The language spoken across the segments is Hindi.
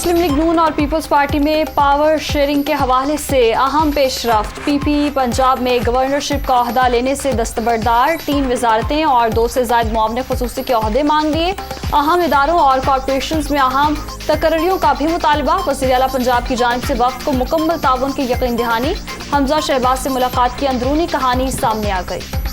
मुस्लिम लीग नून और पीपल्स पार्टी में पावर शेयरिंग के हवाले से अहम पेशरफ्त। पीपी पंजाब में गवर्नरशिप का ओहदा लेने से दस्तबरदार, 3 वजारतें और 2 से ज़ायद मुआवने खुसूसी के ओहदे मांग लिए। अहम इदारों और कॉरपोरेशंस में अहम तकर्रियों का भी मुतालबा। वज़ीर आला पंजाब की जानिब से वक्त को मुकम्मल ताउन की यकीन दहानी। हमजा शहबाज से मुलाकात की अंदरूनी कहानी सामने आ गई।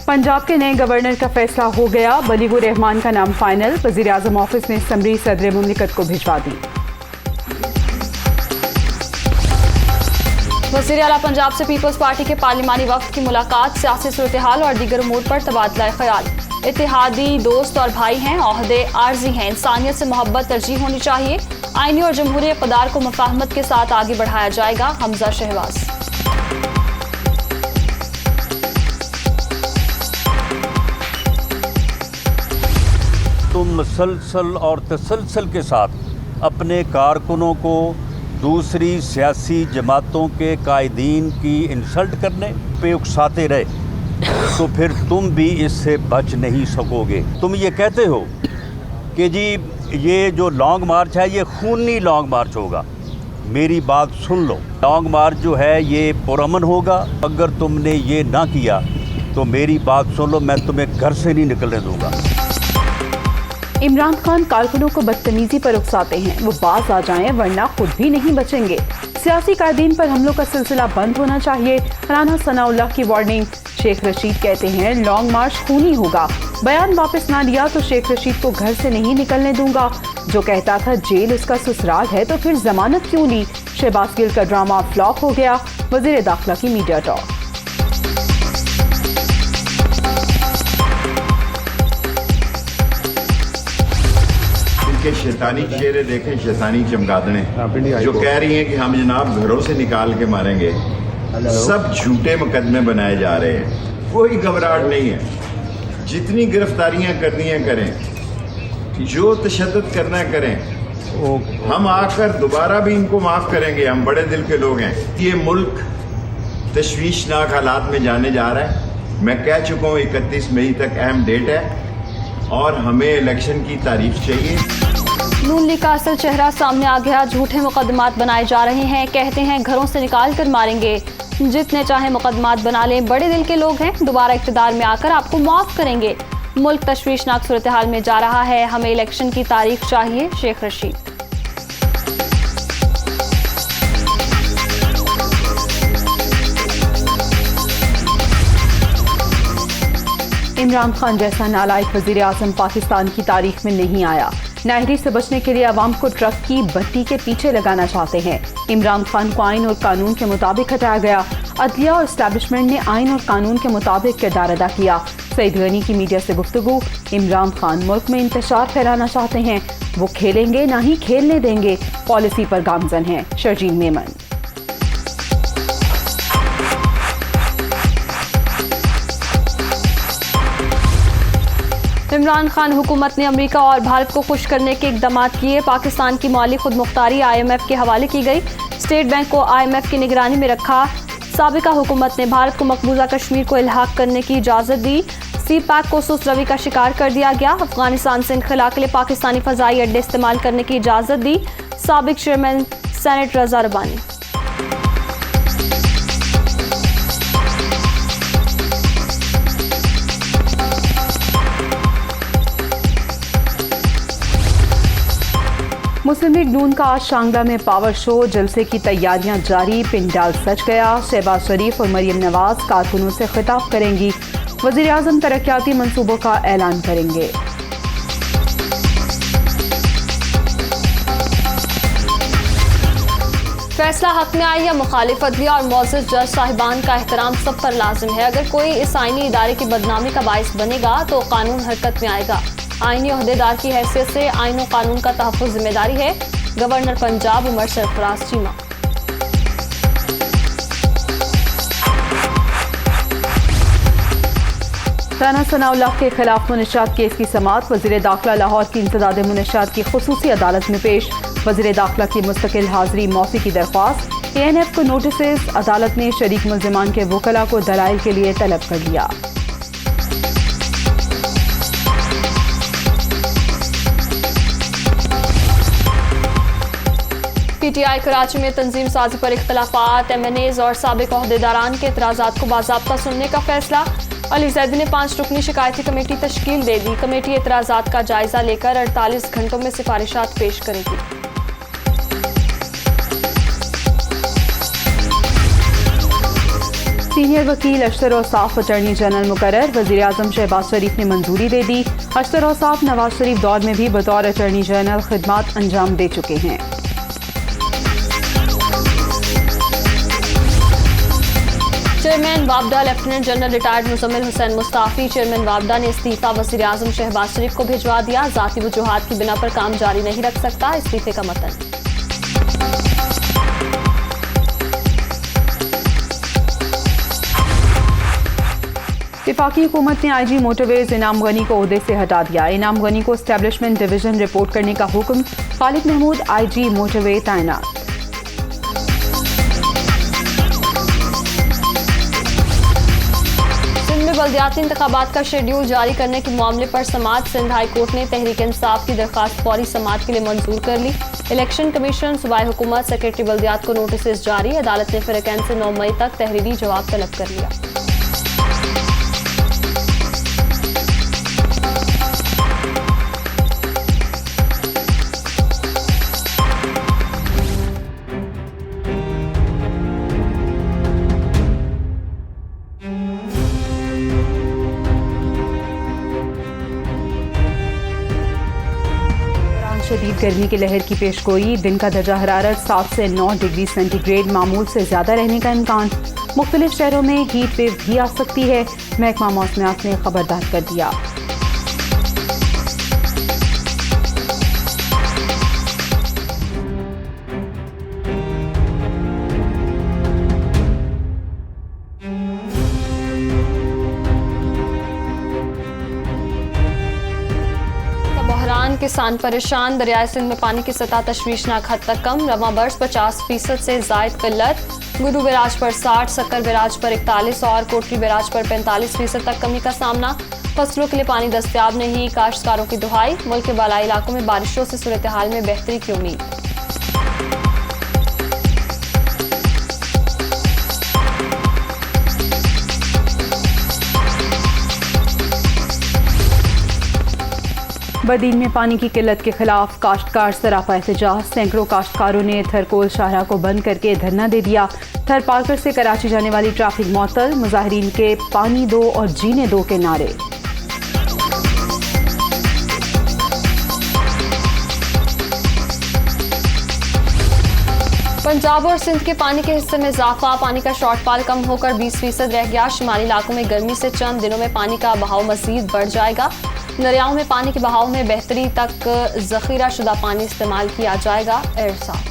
पंजाब के नए गवर्नर का फैसला हो गया। बलीगुर रहमान का नाम फाइनल। वज़ीर आज़म ऑफिस ने समरी सदर मुमलिकत को भिजवा दी। वज़ीर आला पंजाब से पीपल्स पार्टी के पार्लिमानी वफ्द की मुलाकात। सियासी सूरत हाल और दीगर उमूर पर तबादला ख्याल। इत्तेहादी दोस्त और भाई हैं, ओहदे आर्जी हैं, इंसानियत से मोहब्बत तरजीह होनी चाहिए। आईनी और जमहूरी इक़्तिदार को मुफाहमत के साथ आगे बढ़ाया जाएगा। हमजा शहबाज। तुम मुसलसल और तसलसल के साथ अपने कारकुनों को दूसरी सियासी जमातों के कायदीन की इंसल्ट करने पे उकसाते रहे तो फिर तुम भी इससे बच नहीं सकोगे। तुम ये कहते हो कि जी ये जो लॉन्ग मार्च है ये खूनी लॉन्ग मार्च होगा। मेरी बात सुन लो, लॉन्ग मार्च जो है ये पुरअमन होगा। अगर तुमने ये ना किया तो मेरी बात सुन लो, मैं तुम्हें घर से नहीं निकलने दूंगा। इमरान खान कारकुनों को बदतमीजी पर उकसाते हैं, वो बाज आ जाएं वरना खुद भी नहीं बचेंगे। सियासी कायदीन पर हमलों का सिलसिला बंद होना चाहिए। राना सनाउल्लाह की वार्निंग। शेख रशीद कहते हैं लॉन्ग मार्च खूनी होगा। बयान वापस ना लिया तो शेख रशीद को घर से नहीं निकलने दूंगा। जो कहता था जेल उसका ससुराल है तो फिर जमानत क्यों ली। शहबाज गिल का ड्रामा फ्लॉप हो गया। वजीर दाखिला की मीडिया टॉक। के शैतानी चेहरे देखें, शैतानी चमगादड़े जो कह रही हैं कि हम जनाब घरों से निकाल के मारेंगे। सब झूठे मुकदमे बनाए जा रहे हैं, कोई घबराहट नहीं है। जितनी गिरफ्तारियां करनी है करें, जो तशद्दुद करना है करें। हम आकर दोबारा भी इनको माफ करेंगे। हम बड़े दिल के लोग हैं। ये मुल्क तशवीशनाक हालात में जाने जा रहा है। मैं कह चुका हूँ 31 मई तक अहम डेट है और हमें इलेक्शन की तारीख चाहिए। नून लीग का असल चेहरा सामने आ गया। झूठे मुकदमात बनाए जा रहे हैं। कहते हैं घरों से निकाल कर मारेंगे। जितने चाहे मुकदमात बना लें, बड़े दिल के लोग हैं। दोबारा इख्तिदार में आकर आपको माफ करेंगे। मुल्क तशवीशनाक सूरत हाल में जा रहा है। हमें इलेक्शन की तारीख चाहिए। शेख रशीद। इमरान खान जैसा नालायक वज़ीर आज़म पाकिस्तान की तारीख में नहीं आया। नाहरी से बचने के लिए अवाम को ट्रक की बत्ती के पीछे लगाना चाहते हैं। इमरान खान को आइन और कानून के मुताबिक हटाया गया। अदलिया और एस्टैब्लिशमेंट ने आइन और कानून के मुताबिक किरदार अदा किया। सईद गनी की मीडिया से गुफ्तगू। इमरान खान मुल्क में इंतशार फैलाना चाहते हैं। वो खेलेंगे ना ही खेलने देंगे। पॉलिसी पर गामजन है। शर्जील मेमन। इमरान खान हुकूमत ने अमेरिका और भारत को खुश करने के इकदाम किए। पाकिस्तान की माली खुद मुख्तारी IMF के हवाले की गई। स्टेट बैंक को IMF की निगरानी में रखा। साबिका हुकूमत ने भारत को मकबूजा कश्मीर को इल्हाक करने की इजाज़त दी। CPAC को सुस्त रवि का शिकार कर दिया गया। अफगानिस्तान से इनखला के लिए पाकिस्तानी फ़ज़ाई अड्डे इस्तेमाल करने की इजाज़त दी। साबिक चेयरमैन सेनेट रज़ा रब्बानी। मुस्लिम लीग नून का आज शांगला में पावर शो। जलसे की तैयारियां जारी। पिंडाल सज गया। शहबाज शरीफ और मरियम नवाज कारकुनों से खिताब करेंगी। वज़ीर आज़म तरक्याती मंसूबों का ऐलान करेंगे। फैसला हक में आए या मुखालिफ, अदलिया और मौजूद जज साहिबान का एहतराम सब पर लाजिम है। अगर कोई इस आईनी इदारे की बदनामी का बाइस बनेगा तो कानून हरकत में आएगा। आईनी ओहदेदार की हैसियत से आइन और कानून का तहफ़्फ़ुज़ जिम्मेदारी है। गवर्नर पंजाब उमर सरफराज चीमा। राना सनाउल्लाह के खिलाफ मुनशात केस की समाअत। वज़ीर दाखिला लाहौर की इंसदाद मुनशात की खुसूसी अदालत में पेश। वज़ीर दाखिला की मुस्तकिल हाज़री मौफ़ी की दरख्वास्त। ANF को नोटिस। अदालत ने शरीक मुल्ज़िमान के वकला को दलाइल के लिए तलब कर लिया। PTI कराची में तंजीम साजी पर इख्तलाफात, MNAs और साबिक ओहदेदारान के एतराज़ात को बाज़ाब्ता सुनने का फैसला। अली जैदी ने 5 रुकनी शिकायती कमेटी तश्कील दे दी। कमेटी एतराज़ात का जायजा लेकर 48 घंटों में सिफारिशात पेश करेगी। सीनियर वकील अशतर औसाफ अटॉर्नी जनरल मुकर्रर, वज़ीर-ए-आज़म शहबाज शरीफ ने मंजूरी दे दी। अशतर औसाफ नवाज शरीफ दौर में भी बतौर अटॉर्नी जनरल खिदमात अंजाम दे चुके हैं। चेयरमैन वापडा lieutenant general retired Muzammil Hussain मुस्ताफी, चेयरमैन वापडा ने इस्तीफा वज़ीर-ए-आज़म शहबाज शरीफ को भिजवा दिया। ज़ाती वजूहात की बिना पर काम जारी नहीं रख सकता, इस्तीफे का मतन। वफाकी हुकूमत ने IG मोटरवेज इनाम गनी को ओहदे से हटा दिया। इनाम गनी को एस्टेब्लिशमेंट डिवीजन रिपोर्ट करने का हुक्म। खालिद महमूद IG मोटरवे तैनात। सिंध में बल्दियाती इंतखाबात का शेड्यूल जारी करने के मामले पर समाअत। सिंध हाई कोर्ट ने तहरीक इंसाफ की दरख्वास्त फौरी समाअत के लिए मंजूर कर ली। इलेक्शन कमीशन, सूबाई हुकूमत, सेक्रेटरी बल्दियात को नोटिस जारी। अदालत ने फ़िरक़ैन से 9 मई तक तहरीरी जवाब तलब कर लिया। शदीद गर्मी की लहर की पेशगोई। दिन का दर्जा हरारत 7 से 9 डिग्री सेंटीग्रेड मामूल से ज़्यादा रहने का इम्कान। मुख्तलिफ शहरों में हीट वेव भी आ सकती है। महकमा मौसमियात ने खबरदार कर दिया। किसान परेशान, दरियाए सिंध में पानी की सतह तशवीशनाक हद तक कम। रवा बर्स 50% से जायद किल्लत। गुरु बैराज पर 60, सक्कर बैराज पर 41 और कोटरी बैराज पर 45% तक कमी का सामना। फसलों के लिए पानी दस्तयाब नहीं, काश्तकारों की दुहाई। मुल्क के बालाई इलाकों में बारिशों से सूरत हाल में बेहतरी की उम्मीद। बदीन में पानी की किल्लत के खिलाफ काश्तकार सरापा एहतजाज। सैकड़ों काश्तकारों ने थरकोल शाहराह को बंद करके धरना दे दिया। थर पार्कर से कराची जाने वाली ट्रैफिक मुअत्तल। मुजाहिरीन के पानी दो और जीने दो के नारे। पंजाब और सिंध के पानी के हिस्से में इजाफा। पानी का शॉर्टफॉल कम होकर 20% रह गया। शुमाली इलाकों में गर्मी से चंद दिनों में पानी का बहाव मजीद बढ़ जाएगा। दरियाओं में पानी के बहाव में बेहतरी तक जखीरा शुदा पानी इस्तेमाल किया जाएगा। एहसास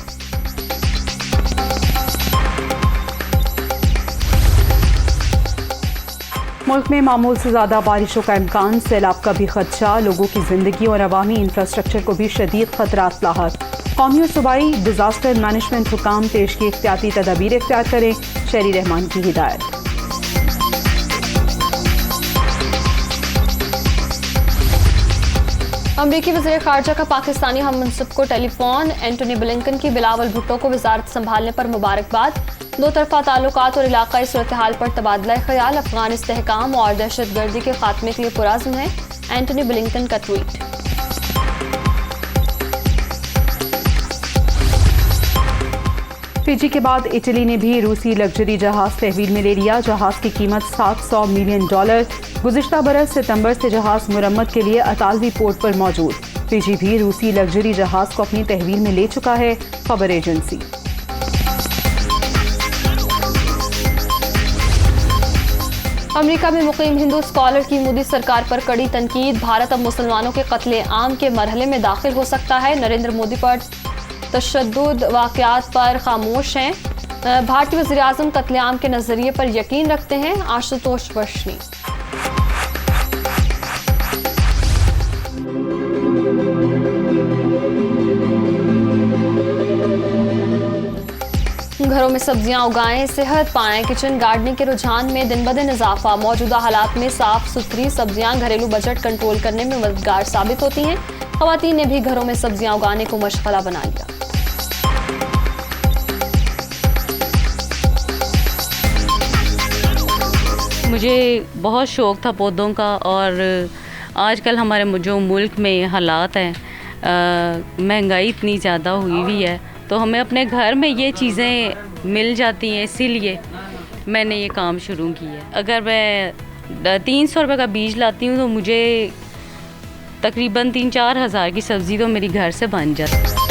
मुल्क में मामूल से ज़्यादा बारिशों का इम्कान। सैलाब का भी खदशा। लोगों की जिंदगी और अवामी इंफ्रास्ट्रक्चर को भी शदीद खतरात लाहक। कौमी और सूबाई डिजास्टर मैनेजमेंट हुकाम पेश की एहतियाती तदाबीर इख्तियार करें। शहरी रहमान की हिदायत। अमरीकी वज़ीर ख़ारजा का पाकिस्तानी हम मनसब को टेलीफोन। एंटोनी ब्लिंकन की बिलावल भुट्टो को वज़ारत संभालने पर मुबारकबाद। दो तरफा ताल्लुकात और इलाकाई सूरत हाल पर तबादला ख्याल। अफगान इस्तेहकाम और दहशतगर्दी के खात्मे के लिए पुरज़्म है। एंटोनी ब्लिंकन का ट्वीट। फिजी के बाद इटली ने भी रूसी लग्जरी जहाज तहवील में ले लिया। जहाज की कीमत $700 मिलियन। गुज़िश्ता बरस सितंबर से जहाज मुरम्मत के लिए अतालवी पोर्ट पर मौजूद। फिजी भी रूसी लग्जरी जहाज को अपनी तहवील में ले चुका है। खबर एजेंसी। अमेरिका में मुकीम हिंदू स्कॉलर की मोदी सरकार पर कड़ी तनकीद। भारत अब मुसलमानों के कत्ले आम के मरहले में दाखिल हो सकता है। नरेंद्र मोदी पर तशद्दुद वाक़यात पर खामोश हैं। भारतीय वज़ीर-ए-आज़म कत्लेआम के नज़रिए पर यकीन रखते हैं। आशुतोष वर्षनी। घरों में सब्जियां उगाएं, सेहत पाएं। किचन गार्डनिंग के रुझान में दिन ब दिन इजाफा। मौजूदा हालात में साफ सुथरी सब्जियां घरेलू बजट कंट्रोल करने में मददगार साबित होती हैं। ख़वातीन ने भी घरों में सब्जियां उगाने को मशग़ला बना लिया। मुझे बहुत शौक़ था पौधों का, और आजकल हमारे जो मुल्क में हालात हैं, महंगाई इतनी ज़्यादा हुई हुई है, तो हमें अपने घर में ये चीज़ें मिल जाती हैं, इसीलिए मैंने ये काम शुरू किया है। अगर मैं 300 रुपये का बीज लाती हूँ तो मुझे तकरीबन 3-4 हज़ार की सब्ज़ी तो मेरी घर से बन जाती है।